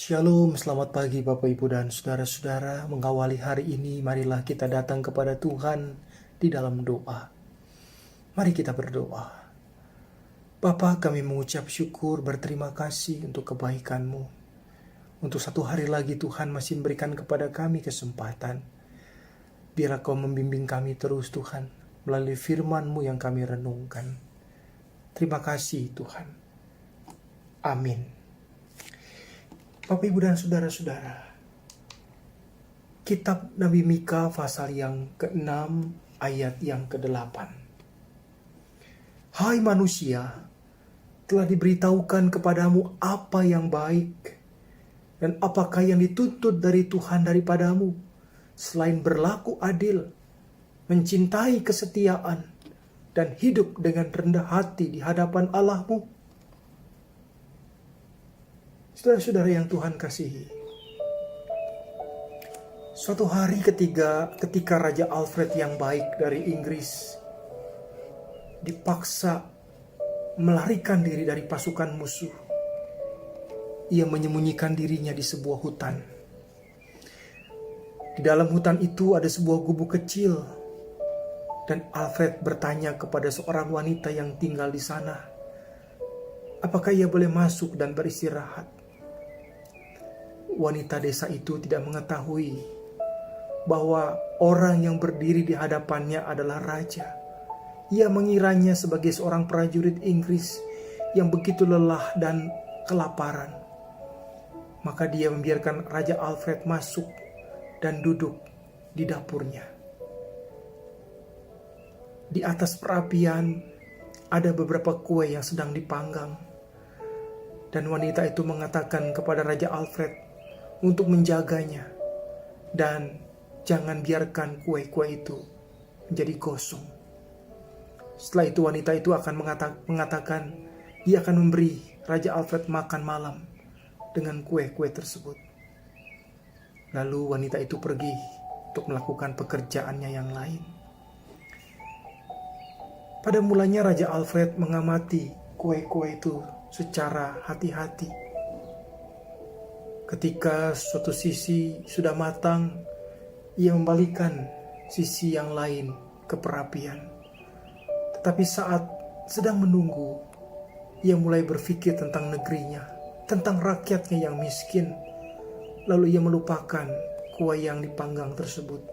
Shalom, selamat pagi Bapak Ibu dan Saudara-saudara. Mengawali hari ini, marilah kita datang kepada Tuhan di dalam doa. Mari kita berdoa. Bapa, kami mengucap syukur, berterima kasih untuk kebaikan-Mu. Untuk satu hari lagi Tuhan masih memberikan kepada kami kesempatan. Biarlah Kau membimbing kami terus Tuhan, melalui firman-Mu yang kami renungkan. Terima kasih Tuhan. Amin. Bapak, Ibu, dan Saudara-saudara, Kitab Nabi Mika pasal yang ke-6 ayat yang ke-8. Hai manusia, telah diberitahukan kepadamu apa yang baik, dan apakah yang dituntut dari Tuhan daripadamu, selain berlaku adil, mencintai kesetiaan, dan hidup dengan rendah hati di hadapan Allahmu. Saudara-saudara yang Tuhan kasihi, suatu hari ketika Raja Alfred yang baik dari Inggris dipaksa melarikan diri dari pasukan musuh, ia menyembunyikan dirinya di sebuah hutan. Di dalam hutan itu ada sebuah gubuk kecil, dan Alfred bertanya kepada seorang wanita yang tinggal di sana, apakah ia boleh masuk dan beristirahat. Wanita desa itu tidak mengetahui bahwa orang yang berdiri di hadapannya adalah raja. Ia mengiranya sebagai seorang prajurit Inggris yang begitu lelah dan kelaparan. Maka dia membiarkan Raja Alfred masuk dan duduk di dapurnya. Di atas perapian ada beberapa kue yang sedang dipanggang. Dan wanita itu mengatakan kepada Raja Alfred untuk menjaganya, dan jangan biarkan kue-kue itu menjadi gosong. Setelah itu wanita itu akan mengatakan dia akan memberi Raja Alfred makan malam dengan kue-kue tersebut. Lalu wanita itu pergi untuk melakukan pekerjaannya yang lain. Pada mulanya Raja Alfred mengamati kue-kue itu secara hati-hati. Ketika suatu sisi sudah matang, ia membalikkan sisi yang lain ke perapian. Tetapi saat sedang menunggu, ia mulai berpikir tentang negerinya, tentang rakyatnya yang miskin. Lalu ia melupakan kue yang dipanggang tersebut.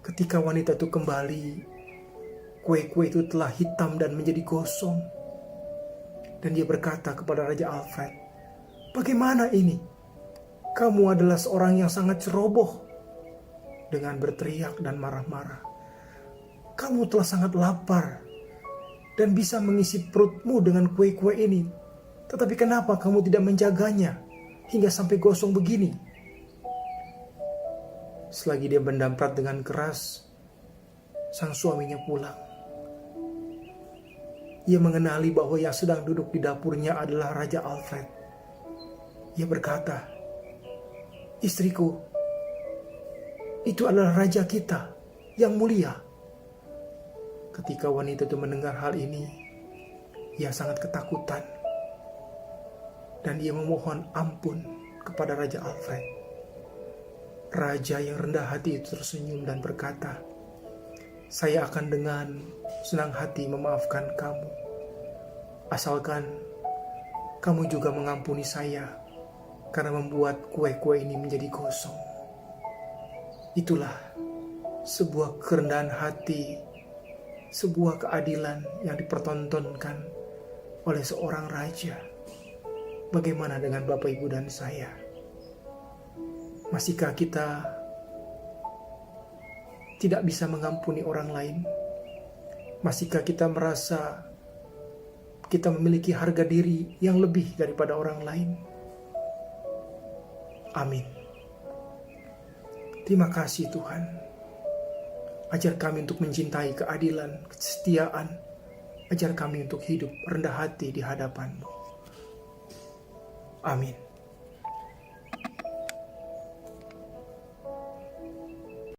Ketika wanita itu kembali, kue-kue itu telah hitam dan menjadi gosong. Dan dia berkata kepada Raja Alfred, "Bagaimana ini? Kamu adalah seorang yang sangat ceroboh." Dengan berteriak dan marah-marah, "Kamu telah sangat lapar dan bisa mengisi perutmu dengan kue-kue ini. Tetapi kenapa kamu tidak menjaganya hingga sampai gosong begini?" Selagi dia mendamprat dengan keras, sang suaminya pulang. Ia mengenali bahwa yang sedang duduk di dapurnya adalah Raja Alfred. Ia berkata, "Istriku, itu adalah raja kita yang mulia." Ketika wanita itu mendengar hal ini, ia sangat ketakutan. Dan ia memohon ampun kepada Raja Alfred. Raja yang rendah hati itu tersenyum dan berkata, "Saya akan dengan senang hati memaafkan kamu, asalkan kamu juga mengampuni saya karena membuat kue-kue ini menjadi gosong." Itulah sebuah kerendahan hati, sebuah keadilan yang dipertontonkan oleh seorang raja. Bagaimana dengan Bapak, Ibu, dan saya? Masihkah kita tidak bisa mengampuni orang lain? Masihkah kita merasa kita memiliki harga diri yang lebih daripada orang lain? Amin. Terima kasih Tuhan. Ajar kami untuk mencintai keadilan, kesetiaan. Ajar kami untuk hidup rendah hati di hadapan-Mu. Amin.